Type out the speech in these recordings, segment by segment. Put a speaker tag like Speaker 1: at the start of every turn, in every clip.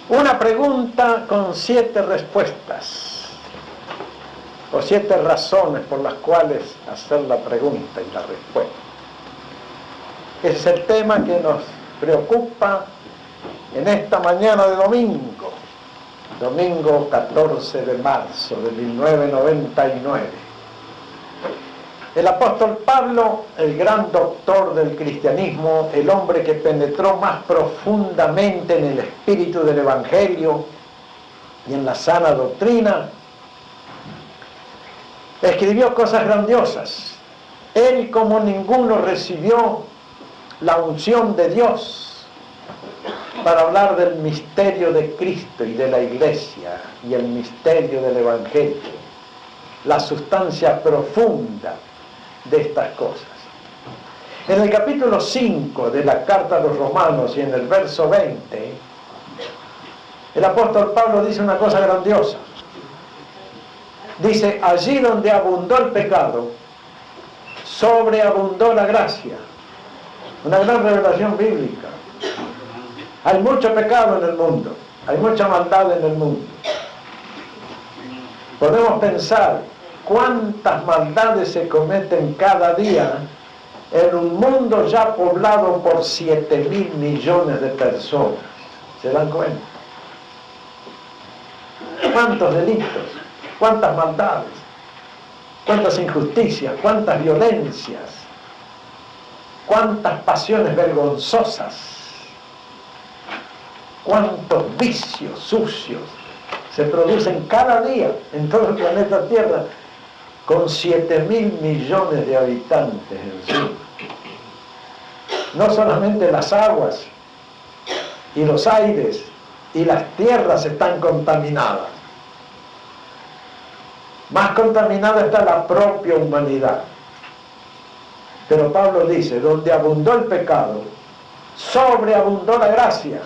Speaker 1: Una pregunta con 7 respuestas, o 7 razones por las cuales hacer la pregunta y la respuesta. Ese es el tema que nos preocupa en esta mañana de domingo 14 de marzo de 1999. El apóstol Pablo, el gran doctor del cristianismo, el hombre que penetró más profundamente en el espíritu del Evangelio y en la sana doctrina, escribió cosas grandiosas. Él, como ninguno, recibió la unción de Dios para hablar del misterio de Cristo y de la Iglesia y el misterio del Evangelio, la sustancia profunda de estas cosas. En el capítulo 5 de la carta a los Romanos y en el verso 20, el apóstol Pablo dice una cosa grandiosa. Dice: allí donde abundó el pecado, sobreabundó la gracia. Una gran revelación bíblica. Hay mucho pecado en el mundo, hay mucha maldad en el mundo. Podemos pensar cuántas maldades se cometen cada día en un mundo ya poblado por 7.000 millones de personas. ¿Se dan cuenta? ¿Cuántos delitos? ¿Cuántas maldades? ¿Cuántas injusticias? ¿Cuántas violencias? ¿Cuántas pasiones vergonzosas? ¿Cuántos vicios sucios se producen cada día en todo el planeta Tierra con 7.000 millones de habitantes encima? No solamente las aguas y los aires y las tierras están contaminadas, más contaminada está la propia humanidad. Pero Pablo dice: donde abundó el pecado, sobreabundó la gracia.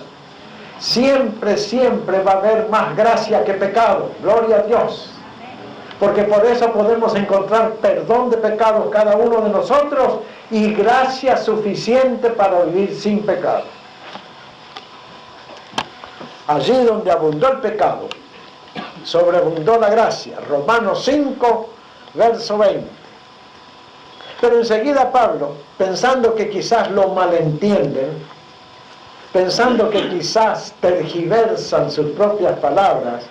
Speaker 1: Siempre, siempre va a haber más gracia que pecado. Gloria a Dios. Porque por eso podemos encontrar perdón de pecados cada uno de nosotros y gracia suficiente para vivir sin pecado. Allí donde abundó el pecado, sobreabundó la gracia. Romanos 5, verso 20. Pero enseguida Pablo, pensando que quizás lo malentienden, pensando que quizás tergiversan sus propias palabras,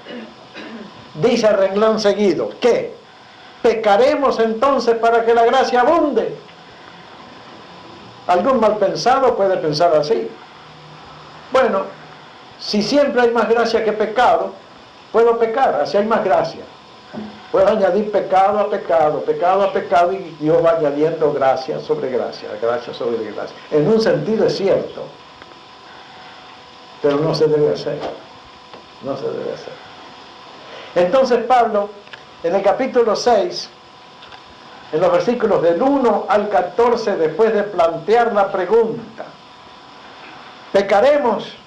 Speaker 1: dice a renglón seguido: ¿qué? ¿Pecaremos entonces para que la gracia abunde? Algún mal pensado puede pensar así. Bueno, si siempre hay más gracia que pecado, puedo pecar, así hay más gracia. Puedo añadir pecado a pecado, pecado a pecado, y Dios va añadiendo gracia sobre gracia, gracia sobre gracia. En un sentido es cierto, pero no se debe hacer. No se debe hacer. Entonces Pablo, en el capítulo 6, en los versículos del 1 al 14, después de plantear la pregunta: ¿pecaremos?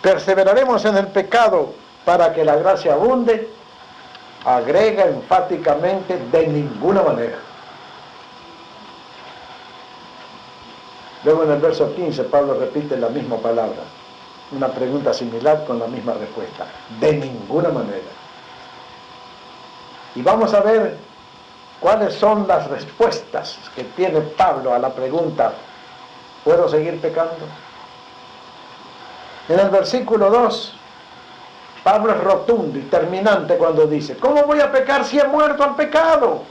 Speaker 1: ¿Perseveraremos en el pecado para que la gracia abunde? Agrega enfáticamente: de ninguna manera. Luego en el verso 15 Pablo repite la misma palabra, una pregunta similar con la misma respuesta: de ninguna manera. Y vamos a ver cuáles son las respuestas que tiene Pablo a la pregunta: ¿puedo seguir pecando? En el versículo 2, Pablo es rotundo y terminante cuando dice: ¿cómo voy a pecar si he muerto al pecado?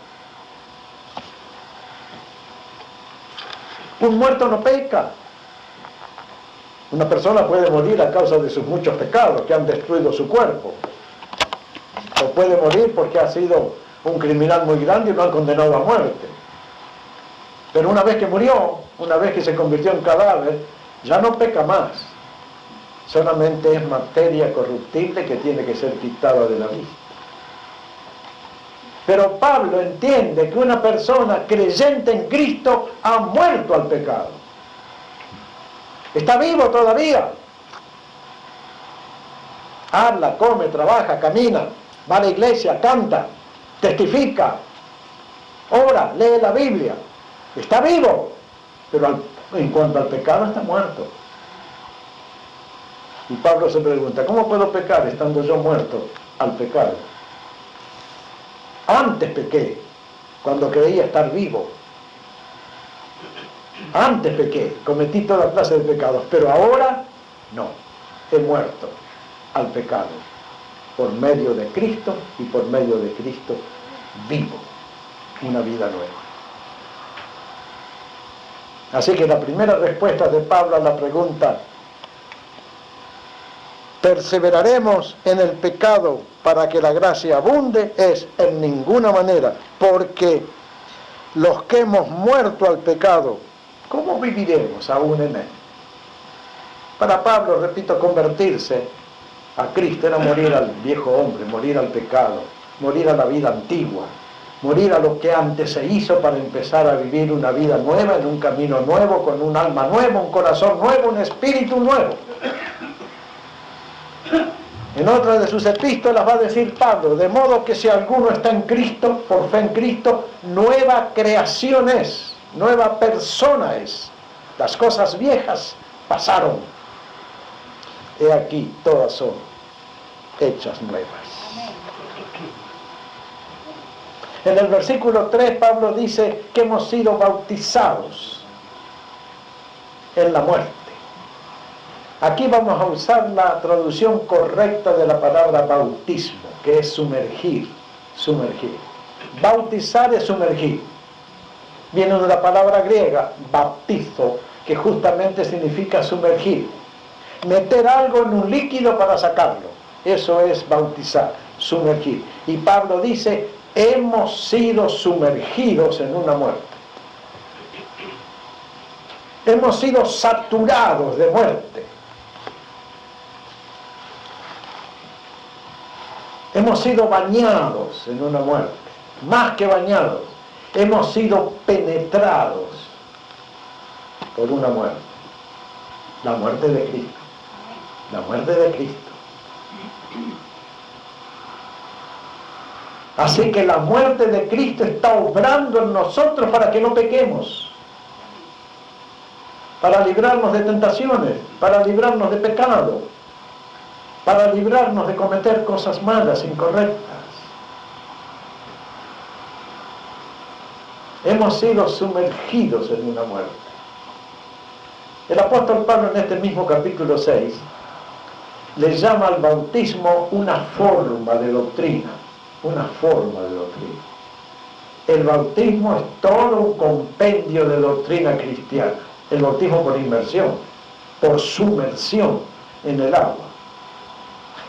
Speaker 1: Un muerto no peca. Una persona puede morir a causa de sus muchos pecados que han destruido su cuerpo. O puede morir porque ha sido un criminal muy grande y lo han condenado a muerte. Pero una vez que murió, una vez que se convirtió en cadáver, ya no peca más. Solamente es materia corruptible que tiene que ser quitada de la vista. Pero Pablo entiende que una persona creyente en Cristo ha muerto al pecado. Está vivo todavía. Habla, come, trabaja, camina, va a la iglesia, canta, testifica, ora, lee la Biblia. Está vivo, pero En cuanto al pecado, está muerto. Y Pablo se pregunta, ¿cómo puedo pecar estando yo muerto al pecado? Antes pequé, cuando creía estar vivo. Antes pequé, cometí toda clase de pecados, pero ahora no, he muerto al pecado por medio de Cristo y por medio de Cristo vivo una vida nueva. Así que la primera respuesta de Pablo a la pregunta, ¿perseveraremos en el pecado para que la gracia abunde? Es en ninguna manera, porque los que hemos muerto al pecado, ¿cómo viviremos aún en él? Para Pablo, repito, convertirse a Cristo era morir al viejo hombre, morir al pecado, morir a la vida antigua, morir a lo que antes se hizo para empezar a vivir una vida nueva, en un camino nuevo, con un alma nueva, un corazón nuevo, un espíritu nuevo. En otra de sus epístolas va a decir Pablo, de modo que si alguno está en Cristo, por fe en Cristo, nueva creación es, nueva persona es. Las cosas viejas pasaron. He aquí, todas son hechas nuevas. En el versículo 3 Pablo dice que hemos sido bautizados en la muerte. Aquí vamos a usar la traducción correcta de la palabra bautismo, que es sumergir, sumergir. Bautizar es sumergir. Viene de la palabra griega, bautizo, que justamente significa sumergir. Meter algo en un líquido para sacarlo. Eso es bautizar, sumergir. Y Pablo dice, hemos sido sumergidos en una muerte. Hemos sido saturados de muerte. Hemos sido bañados en una muerte. Más que bañados, hemos sido penetrados por una muerte. La muerte de Cristo. La muerte de Cristo. Así que la muerte de Cristo está obrando en nosotros para que no pequemos. Para librarnos de tentaciones, para librarnos de pecado, para librarnos de cometer cosas malas, incorrectas. Hemos sido sumergidos en una muerte. El apóstol Pablo en este mismo capítulo 6 le llama al bautismo una forma de doctrina, una forma de doctrina. El bautismo es todo un compendio de doctrina cristiana. El bautismo por inmersión, por sumersión en el agua.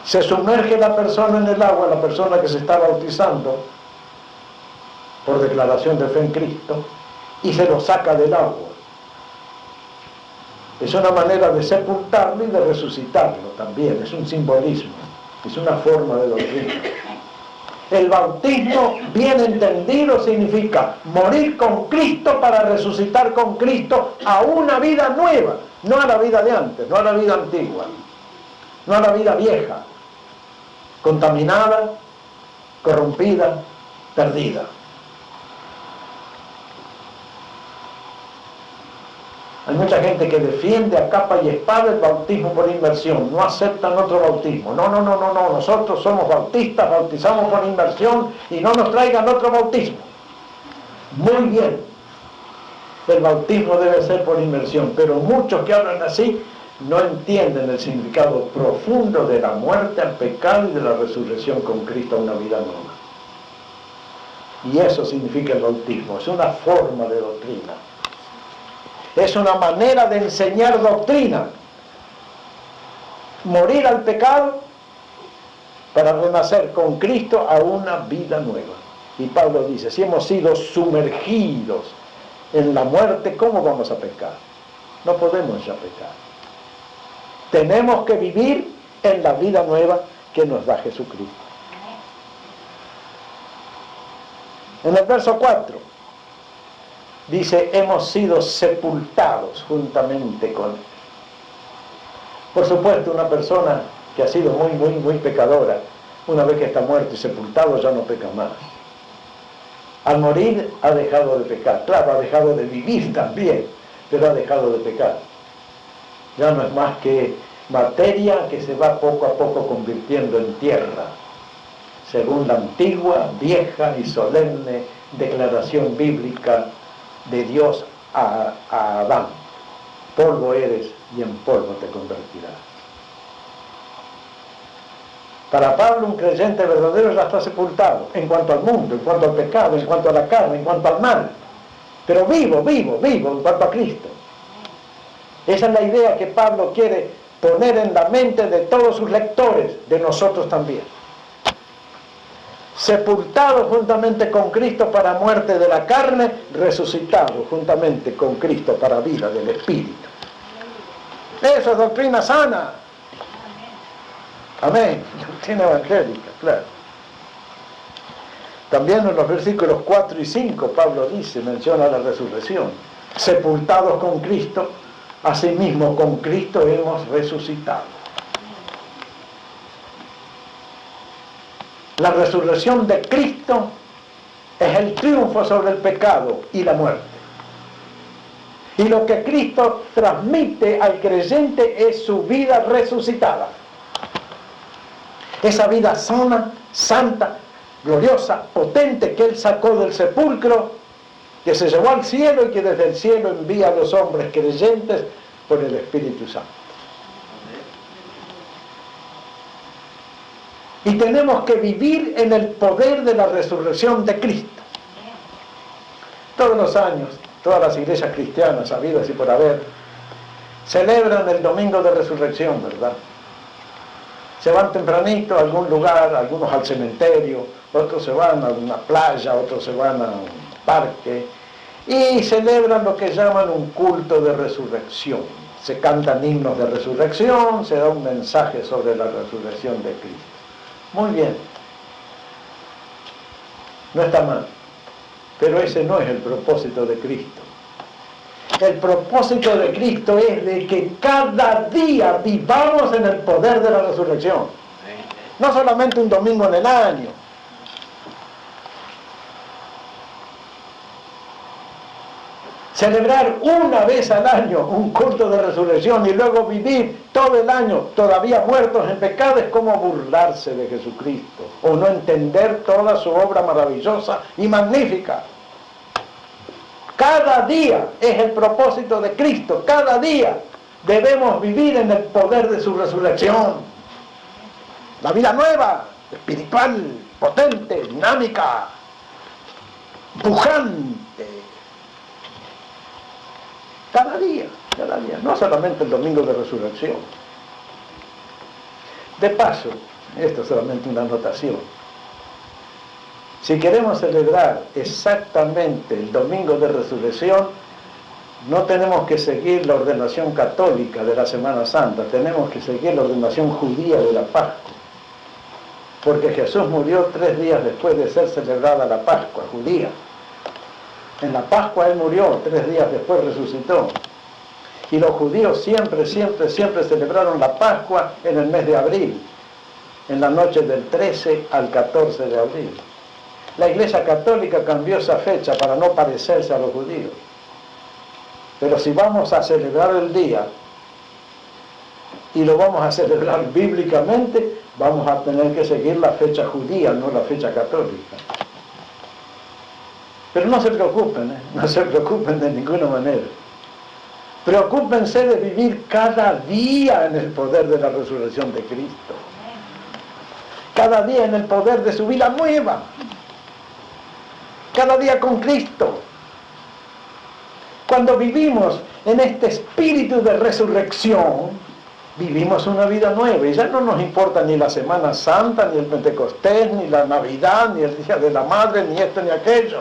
Speaker 1: Se sumerge la persona en el agua, la persona que se está bautizando por declaración de fe en Cristo, y se lo saca del agua. Es una manera de sepultarlo y de resucitarlo también, es un simbolismo, es una forma de doctrina. El bautismo, bien entendido, significa morir con Cristo para resucitar con Cristo a una vida nueva, no a la vida de antes, no a la vida antigua, no a la vida vieja, contaminada, corrompida, perdida. Hay mucha gente que defiende a capa y espada el bautismo por inmersión, no aceptan otro bautismo. No, nosotros somos bautistas, bautizamos por inmersión y no nos traigan otro bautismo. Muy bien, el bautismo debe ser por inmersión, pero muchos que hablan así no entienden el significado profundo de la muerte al pecado y de la resurrección con Cristo a una vida nueva. Y eso significa el bautismo, es una forma de doctrina. Es una manera de enseñar doctrina. Morir al pecado para renacer con Cristo a una vida nueva. Y Pablo dice, si hemos sido sumergidos en la muerte, ¿cómo vamos a pecar? No podemos ya pecar. Tenemos que vivir en la vida nueva que nos da Jesucristo. En el verso 4 dice, hemos sido sepultados juntamente con Él. Por supuesto, una persona que ha sido muy pecadora, una vez que está muerto y sepultado, ya no peca más. Al morir ha dejado de pecar, claro, ha dejado de vivir también, pero ha dejado de pecar. Ya no es más que materia que se va poco a poco convirtiendo en tierra, según la antigua, vieja y solemne declaración bíblica de Dios a Adán: polvo eres y en polvo te convertirás. Para Pablo, un creyente verdadero ya está sepultado en cuanto al mundo, en cuanto al pecado, en cuanto a la carne, en cuanto al mal, pero vivo en cuanto a Cristo. Esa es la idea que Pablo quiere poner en la mente de todos sus lectores, de nosotros también. Sepultado juntamente con Cristo para muerte de la carne, resucitado juntamente con Cristo para vida del Espíritu. Eso es doctrina sana. Amén. Doctrina evangélica, claro. También en los versículos 4 y 5 Pablo menciona la resurrección. Sepultados con Cristo, asimismo con Cristo hemos resucitado. La resurrección de Cristo es el triunfo sobre el pecado y la muerte. Y lo que Cristo transmite al creyente es su vida resucitada. Esa vida sana, santa, gloriosa, potente que Él sacó del sepulcro, que se llevó al cielo y que desde el cielo envía a los hombres creyentes por el Espíritu Santo. Y tenemos que vivir en el poder de la resurrección de Cristo. Todos los años, todas las iglesias cristianas, habidas y por haber, celebran el domingo de resurrección, ¿verdad? Se van tempranito a algún lugar, algunos al cementerio, otros se van a una playa, otros se van a un parque, y celebran lo que llaman un culto de resurrección. Se cantan himnos de resurrección, se da un mensaje sobre la resurrección de Cristo. Muy bien, no está mal, pero ese no es el propósito de Cristo. El propósito de Cristo es de que cada día vivamos en el poder de la resurrección. No solamente un domingo en el año. Celebrar una vez al año un culto de resurrección y luego vivir todo el año todavía muertos en pecado es como burlarse de Jesucristo o no entender toda su obra maravillosa y magnífica. Cada día es el propósito de Cristo, cada día debemos vivir en el poder de su resurrección. La vida nueva, espiritual, potente, dinámica, pujante. Cada día, no solamente el domingo de resurrección. De paso, esto es solamente una anotación. Si queremos celebrar exactamente el domingo de resurrección, no tenemos que seguir la ordenación católica de la Semana Santa, tenemos que seguir la ordenación judía de la Pascua. Porque Jesús murió 3 días después de ser celebrada la Pascua judía. En la Pascua Él murió, 3 días después resucitó. Y los judíos siempre celebraron la Pascua en el mes de abril, en la noche del 13 al 14 de abril. La Iglesia Católica cambió esa fecha para no parecerse a los judíos. Pero si vamos a celebrar el día y lo vamos a celebrar bíblicamente, vamos a tener que seguir la fecha judía, no la fecha católica. Pero no se preocupen, no se preocupen de ninguna manera. Preocúpense de vivir cada día en el poder de la resurrección de Cristo. Cada día en el poder de su vida nueva. Cada día con Cristo. Cuando vivimos en este espíritu de resurrección, vivimos una vida nueva y ya no nos importa ni la Semana Santa, ni el Pentecostés, ni la Navidad, ni el Día de la Madre, ni esto ni aquello.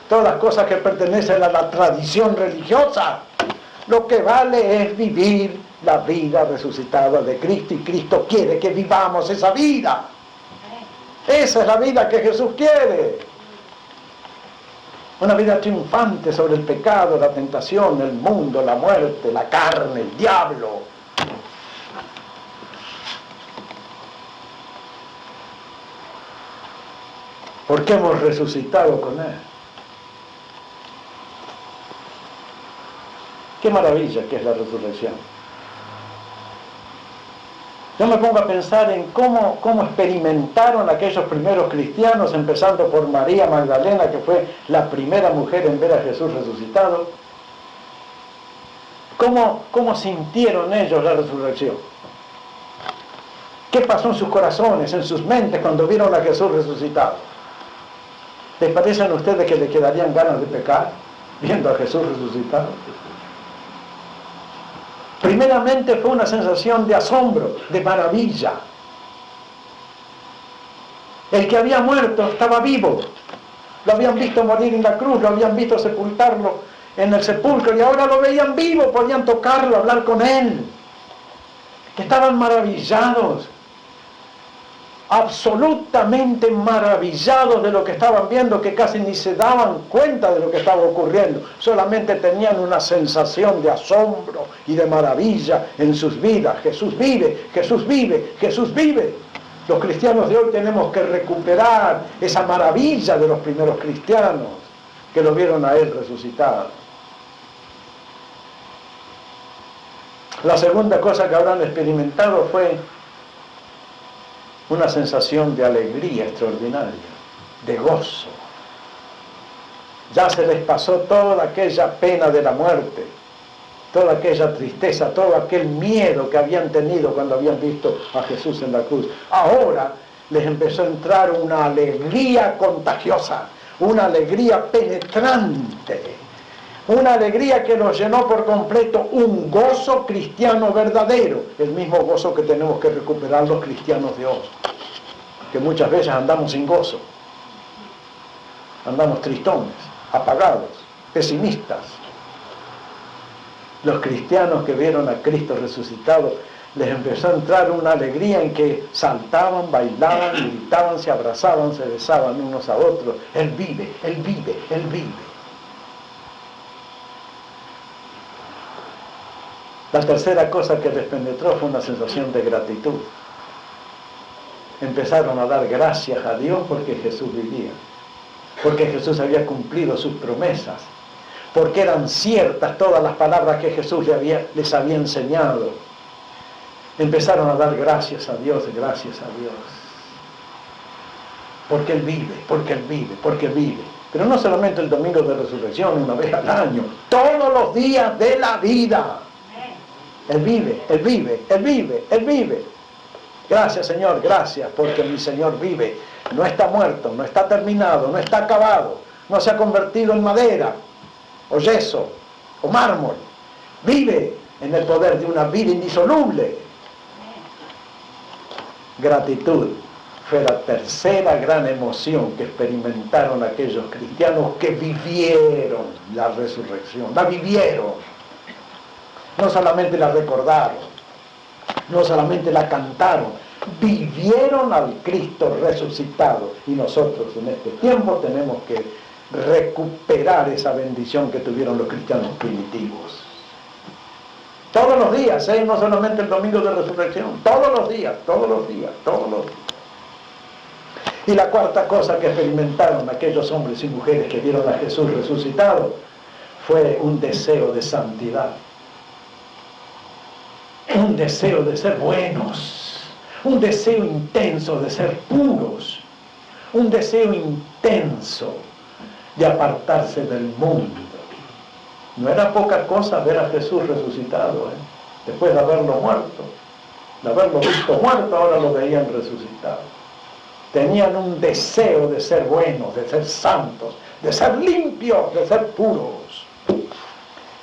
Speaker 1: Todas cosas que pertenecen a la tradición religiosa. Lo que vale es vivir la vida resucitada de Cristo, y Cristo quiere que vivamos esa vida. Esa es la vida que Jesús quiere. Una vida triunfante sobre el pecado, la tentación, el mundo, la muerte, la carne, el diablo. Porque hemos resucitado con Él. Qué maravilla que es la resurrección. Yo me pongo a pensar en cómo experimentaron aquellos primeros cristianos, empezando por María Magdalena, que fue la primera mujer en ver a Jesús resucitado. ¿Cómo sintieron ellos la resurrección? ¿Qué pasó en sus corazones, en sus mentes cuando vieron a Jesús resucitado? ¿Les parecen a ustedes que le quedarían ganas de pecar viendo a Jesús resucitado? Primeramente fue una sensación de asombro, de maravilla. El que había muerto estaba vivo. Lo habían visto morir en la cruz, lo habían visto sepultarlo en el sepulcro y ahora lo veían vivo, podían tocarlo, hablar con él. Que estaban maravillados, absolutamente maravillados de lo que estaban viendo, que casi ni se daban cuenta de lo que estaba ocurriendo, solamente tenían una sensación de asombro y de maravilla en sus vidas. Jesús vive, Jesús vive, Jesús vive. Los cristianos de hoy tenemos que recuperar esa maravilla de los primeros cristianos que lo vieron a Él resucitado. La segunda cosa que habrán experimentado fue una sensación de alegría extraordinaria, de gozo. Ya se les pasó toda aquella pena de la muerte, toda aquella tristeza, todo aquel miedo que habían tenido cuando habían visto a Jesús en la cruz. Ahora les empezó a entrar una alegría contagiosa, una alegría penetrante, una alegría que nos llenó por completo, un gozo cristiano verdadero, el mismo gozo que tenemos que recuperar los cristianos de hoy, que muchas veces andamos sin gozo, andamos tristones, apagados, pesimistas. Los cristianos que vieron a Cristo resucitado, les empezó a entrar una alegría en que saltaban, bailaban, gritaban, se abrazaban, se besaban unos a otros. Él vive, Él vive, Él vive. La tercera cosa que les penetró fue una sensación de gratitud. Empezaron a dar gracias a Dios porque Jesús vivía, porque Jesús había cumplido sus promesas, porque eran ciertas todas las palabras que Jesús les había enseñado. Empezaron a dar gracias a Dios, porque Él vive, porque Él vive, porque Él vive. Pero no solamente el domingo de resurrección, una vez al año, todos los días de la vida. Él vive, Él vive, Él vive, Él vive. Gracias, Señor, gracias, porque mi Señor vive. No está muerto, no está terminado, no está acabado, no se ha convertido en madera, o yeso, o mármol. Vive en el poder de una vida indisoluble. Gratitud fue la tercera gran emoción que experimentaron aquellos cristianos que vivieron la resurrección, la vivieron. No solamente la recordaron, no solamente la cantaron, vivieron al Cristo resucitado. Y nosotros en este tiempo tenemos que recuperar esa bendición que tuvieron los cristianos primitivos. Todos los días, no solamente el domingo de resurrección, todos los días, todos los días, todos los días. Y la cuarta cosa que experimentaron aquellos hombres y mujeres que vieron a Jesús resucitado fue un deseo de santidad. Un deseo de ser buenos, un deseo intenso de ser puros, un deseo intenso de apartarse del mundo. No era poca cosa ver a Jesús resucitado, después de haberlo muerto, de haberlo visto muerto, ahora lo veían resucitado. Tenían un deseo de ser buenos, de ser santos, de ser limpios, de ser puros.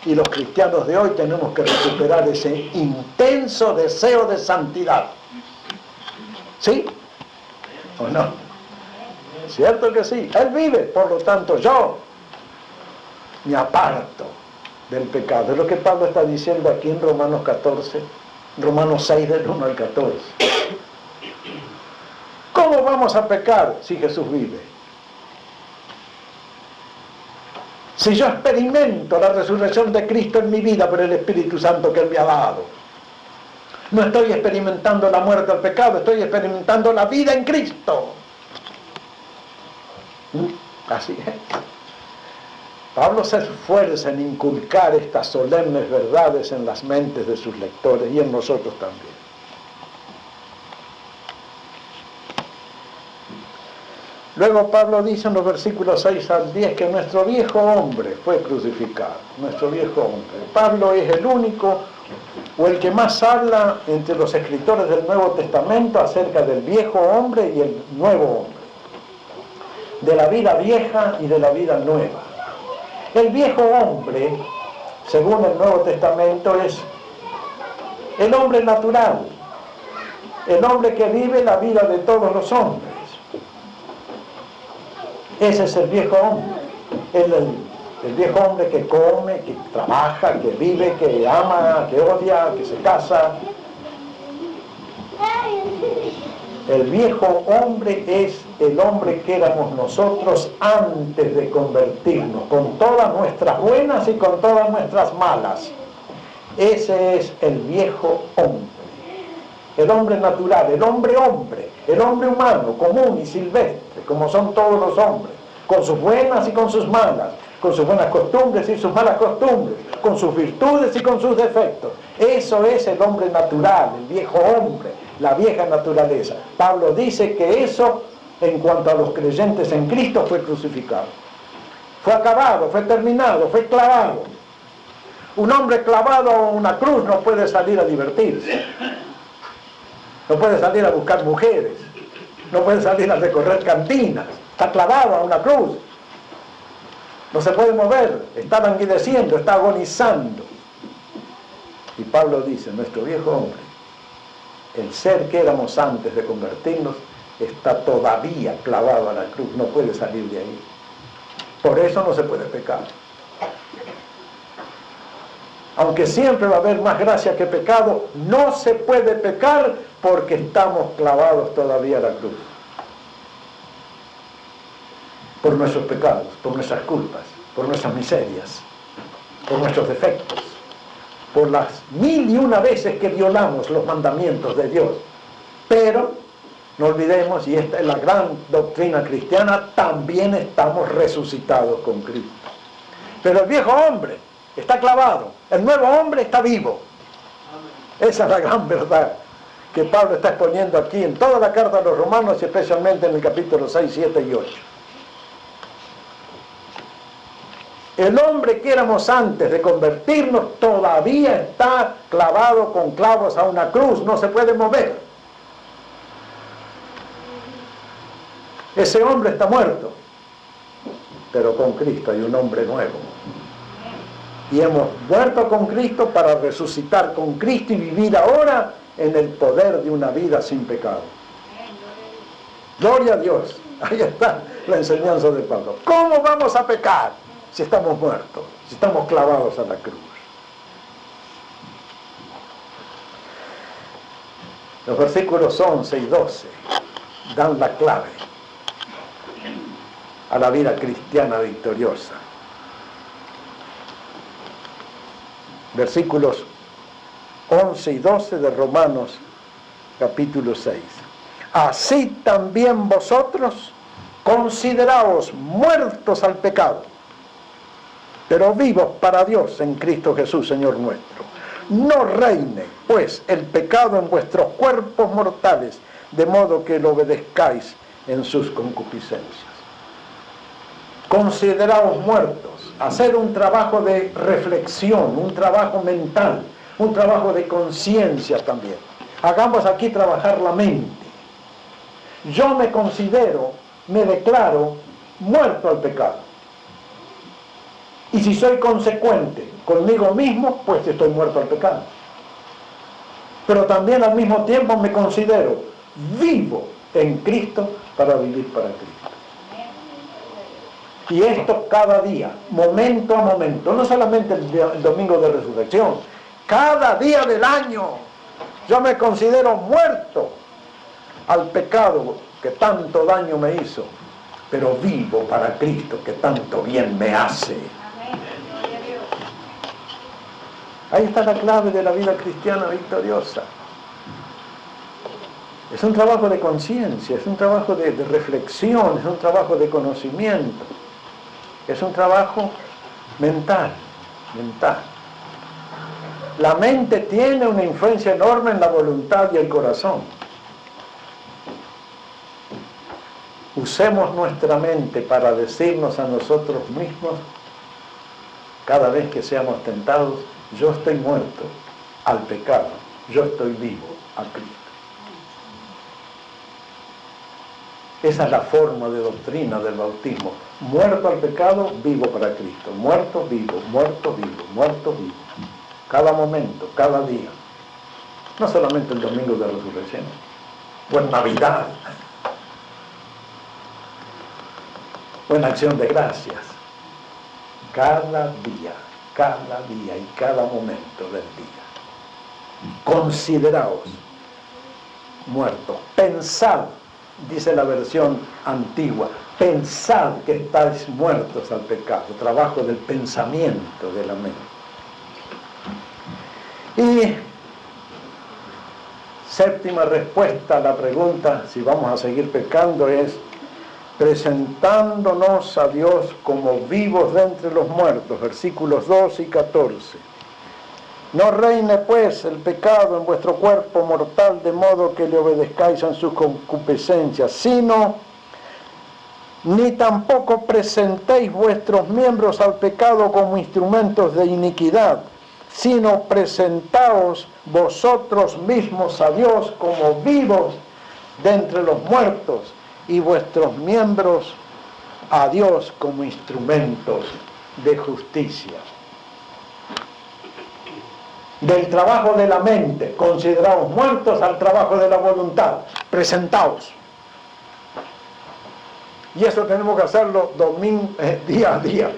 Speaker 1: Y los cristianos de hoy tenemos que recuperar ese intenso deseo de santidad. ¿Sí? ¿O no? ¿Cierto que sí? Él vive, por lo tanto yo me aparto del pecado. Es lo que Pablo está diciendo aquí en Romanos 14, Romanos 6 del 1 al 14. ¿Cómo vamos a pecar si Jesús vive? Si yo experimento la resurrección de Cristo en mi vida por el Espíritu Santo que Él me ha dado, no estoy experimentando la muerte al pecado, estoy experimentando la vida en Cristo. Así es. Pablo se esfuerza en inculcar estas solemnes verdades en las mentes de sus lectores y en nosotros también. Luego Pablo dice en los versículos 6 al 10 que nuestro viejo hombre fue crucificado, nuestro viejo hombre. Pablo es el único o el que más habla entre los escritores del Nuevo Testamento acerca del viejo hombre y el nuevo hombre, de la vida vieja y de la vida nueva. El viejo hombre, según el Nuevo Testamento, es el hombre natural, el hombre que vive la vida de todos los hombres. Ese es el viejo hombre, el viejo hombre que come, que trabaja, que vive, que ama, que odia, que se casa. El viejo hombre es el hombre que éramos nosotros antes de convertirnos, con todas nuestras buenas y con todas nuestras malas. Ese es el viejo hombre. El hombre natural, el hombre humano, común y silvestre, como son todos los hombres, con sus buenas y con sus malas, con sus buenas costumbres y sus malas costumbres, con sus virtudes y con sus defectos. Eso es el hombre natural, el viejo hombre, la vieja naturaleza. Pablo dice que eso, en cuanto a los creyentes en Cristo, fue crucificado. Fue acabado, fue terminado, fue clavado. Un hombre clavado a una cruz no puede salir a divertirse. No puede salir a buscar mujeres, no puede salir a recorrer cantinas, está clavado a una cruz, no se puede mover, está languideciendo, está agonizando. Y Pablo dice, nuestro viejo hombre, el ser que éramos antes de convertirnos, está todavía clavado a la cruz, no puede salir de ahí. Por eso no se puede pecar. Aunque siempre va a haber más gracia que pecado, no se puede pecar porque estamos clavados todavía a la cruz. Por nuestros pecados, por nuestras culpas, por nuestras miserias, por nuestros defectos, por las 1001 veces que violamos los mandamientos de Dios. Pero, no olvidemos, y esta es la gran doctrina cristiana, también estamos resucitados con Cristo. Pero el viejo hombre está clavado, el nuevo hombre está vivo. Esa es la gran verdad que Pablo está exponiendo aquí en toda la carta a los romanos y especialmente en el capítulo 6, 7 y 8. El hombre que éramos antes de convertirnos todavía está clavado con clavos a una cruz, no se puede mover. Ese hombre está muerto, pero con Cristo hay un hombre nuevo. Y hemos muerto con Cristo para resucitar con Cristo y vivir ahora en el poder de una vida sin pecado. Gloria a Dios. Ahí está la enseñanza de Pablo. ¿Cómo vamos a pecar si estamos muertos, si estamos clavados a la cruz? Los versículos 11 y 12 dan la clave a la vida cristiana victoriosa. Versículos 11 y 12 de Romanos capítulo 6. Así también vosotros consideraos muertos al pecado, pero vivos para Dios en Cristo Jesús, Señor nuestro. No reine, pues, el pecado en vuestros cuerpos mortales, de modo que lo obedezcáis en sus concupiscencias. Consideraos muertos. Hacer un trabajo de reflexión, un trabajo mental, un trabajo de conciencia también. Hagamos aquí trabajar la mente. Yo me considero, me declaro muerto al pecado. Y si soy consecuente conmigo mismo, pues estoy muerto al pecado. Pero también al mismo tiempo me considero vivo en Cristo para vivir para Cristo. Y esto cada día, momento a momento, no solamente el domingo de resurrección, cada día del año, yo me considero muerto al pecado que tanto daño me hizo, pero vivo para Cristo que tanto bien me hace. Ahí está la clave de la vida cristiana victoriosa. Es un trabajo de conciencia, es un trabajo de reflexión, es un trabajo de conocimiento. Es un trabajo mental. La mente tiene una influencia enorme en la voluntad y el corazón. Usemos nuestra mente para decirnos a nosotros mismos, cada vez que seamos tentados, yo estoy muerto al pecado, yo estoy vivo a Cristo. Esa es la forma de doctrina del bautismo. Muerto al pecado, vivo para Cristo. Muerto, vivo, muerto, vivo, muerto, vivo. Cada momento, cada día. No solamente el domingo de resurrección, o en Navidad, o en acción de gracias. Cada día y cada momento del día. Consideraos muertos. Pensad, dice la versión antigua, pensad que estáis muertos al pecado. Trabajo del pensamiento de la mente. Y séptima respuesta a la pregunta, si vamos a seguir pecando, es presentándonos a Dios como vivos de entre los muertos, versículos 2 y 14. No reine pues el pecado en vuestro cuerpo mortal de modo que le obedezcáis en sus concupiscencias, sino ni tampoco presentéis vuestros miembros al pecado como instrumentos de iniquidad, sino presentaos vosotros mismos a Dios como vivos de entre los muertos y vuestros miembros a Dios como instrumentos de justicia. Del trabajo de la mente, consideraos muertos al trabajo de la voluntad, presentaos. Y eso tenemos que hacerlo día a día,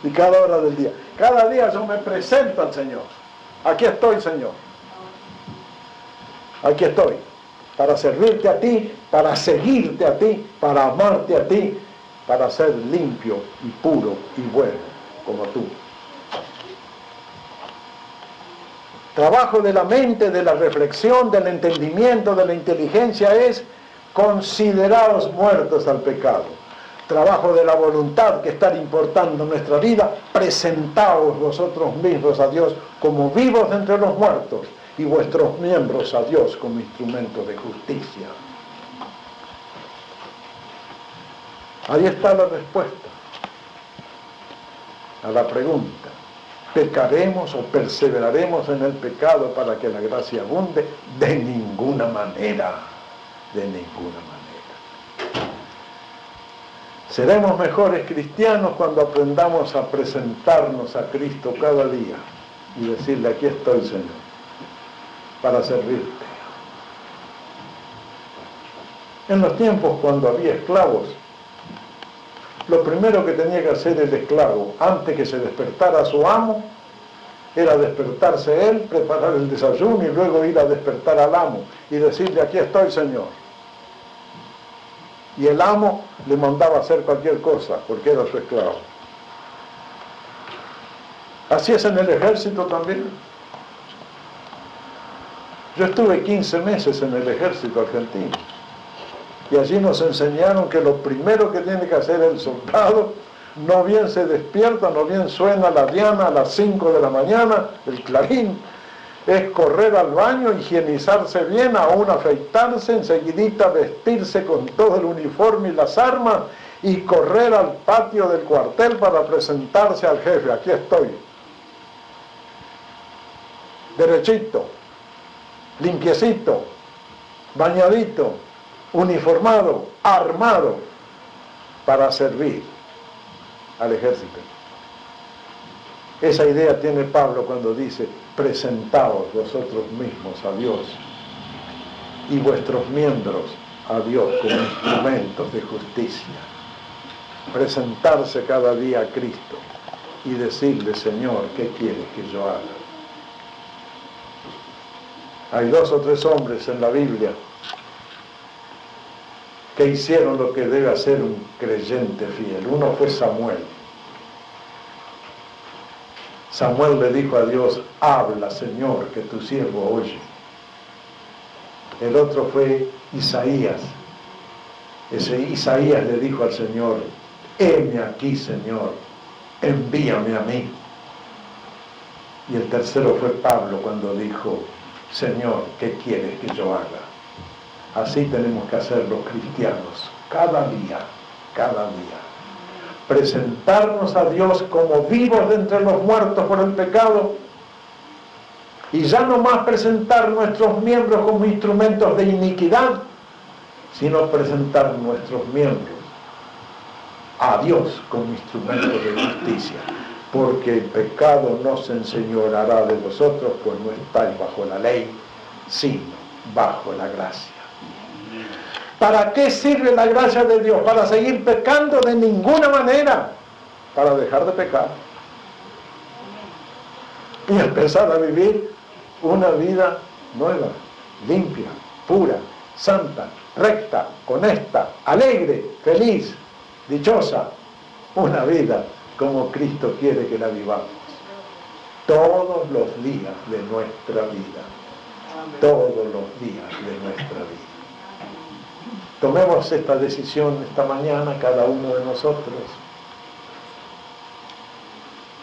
Speaker 1: y cada hora del día. Cada día yo me presento al Señor. Aquí estoy, Señor. Aquí estoy, para servirte a ti, para seguirte a ti, para amarte a ti, para ser limpio y puro y bueno como tú. Trabajo de la mente, de la reflexión, del entendimiento, de la inteligencia es consideraos muertos al pecado. Trabajo de la voluntad, que está importando en nuestra vida, presentaos vosotros mismos a Dios como vivos de entre los muertos y vuestros miembros a Dios como instrumentos de justicia. Ahí está la respuesta a la pregunta. ¿Pecaremos o perseveraremos en el pecado para que la gracia abunde? De ninguna manera, de ninguna manera. Seremos mejores cristianos cuando aprendamos a presentarnos a Cristo cada día y decirle, aquí estoy, Señor, para servirte. En los tiempos cuando había esclavos, lo primero que tenía que hacer el esclavo, antes que se despertara su amo, era despertarse él, preparar el desayuno y luego ir a despertar al amo y decirle, aquí estoy, Señor. Y el amo le mandaba hacer cualquier cosa, porque era su esclavo. Así es en el ejército también. Yo estuve 15 meses en el ejército argentino. Y allí nos enseñaron que lo primero que tiene que hacer el soldado, no bien se despierta, no bien suena la diana a las 5 de la mañana, el clarín, es correr al baño, higienizarse bien, aún afeitarse, enseguidita vestirse con todo el uniforme y las armas y correr al patio del cuartel para presentarse al jefe. Aquí estoy. Derechito, limpiecito, bañadito, uniformado, armado, para servir al ejército. Esa idea tiene Pablo cuando dice, presentaos vosotros mismos a Dios y vuestros miembros a Dios como instrumentos de justicia. Presentarse cada día a Cristo y decirle, Señor, ¿qué quieres que yo haga? Hay 2 o 3 hombres en la Biblia que hicieron lo que debe hacer un creyente fiel. Uno fue Samuel. Samuel le dijo a Dios, habla, Señor, que tu siervo oye. El otro fue Isaías. Ese Isaías le dijo al Señor, heme aquí, Señor, envíame a mí. Y el tercero fue Pablo cuando dijo, Señor, ¿qué quieres que yo haga? Así tenemos que hacer los cristianos, cada día, presentarnos a Dios como vivos de entre los muertos por el pecado, y ya no más presentar nuestros miembros como instrumentos de iniquidad, sino presentar nuestros miembros a Dios como instrumentos de justicia, porque el pecado no se enseñoreará de vosotros, pues no estáis bajo la ley, sino bajo la gracia. ¿Para qué sirve la gracia de Dios? ¿Para seguir pecando? De ninguna manera. Para dejar de pecar y empezar a vivir una vida nueva, limpia, pura, santa, recta, honesta, alegre, feliz, dichosa, una vida como Cristo quiere que la vivamos todos los días de nuestra vida, todos los días de nuestra vida. Tomemos esta decisión esta mañana, cada uno de nosotros,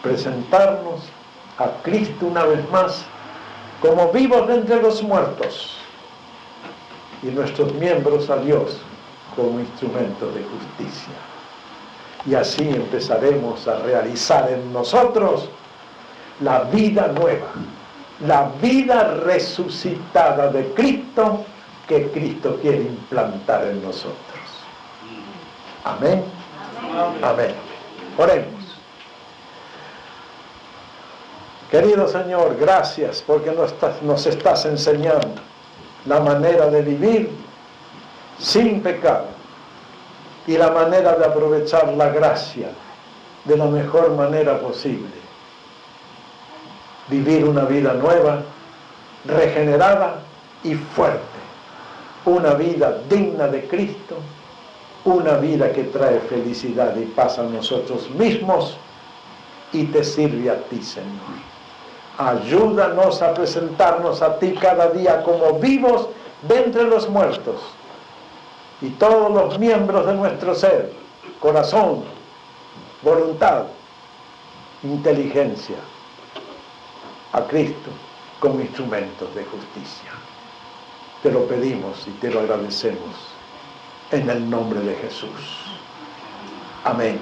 Speaker 1: presentarnos a Cristo una vez más como vivos de entre los muertos, y nuestros miembros a Dios como instrumentos de justicia. Y así empezaremos a realizar en nosotros la vida nueva, la vida resucitada de Cristo, que Cristo quiere implantar en nosotros. Amén. Amén. Oremos. Querido Señor, gracias porque nos estás enseñando la manera de vivir sin pecado y la manera de aprovechar la gracia de la mejor manera posible. Vivir una vida nueva, regenerada y fuerte. Una vida digna de Cristo, una vida que trae felicidad y paz a nosotros mismos y te sirve a ti, Señor. Ayúdanos a presentarnos a ti cada día como vivos de entre los muertos, y todos los miembros de nuestro ser, corazón, voluntad, inteligencia, a Cristo como instrumentos de justicia. Te lo pedimos y te lo agradecemos en el nombre de Jesús. Amén.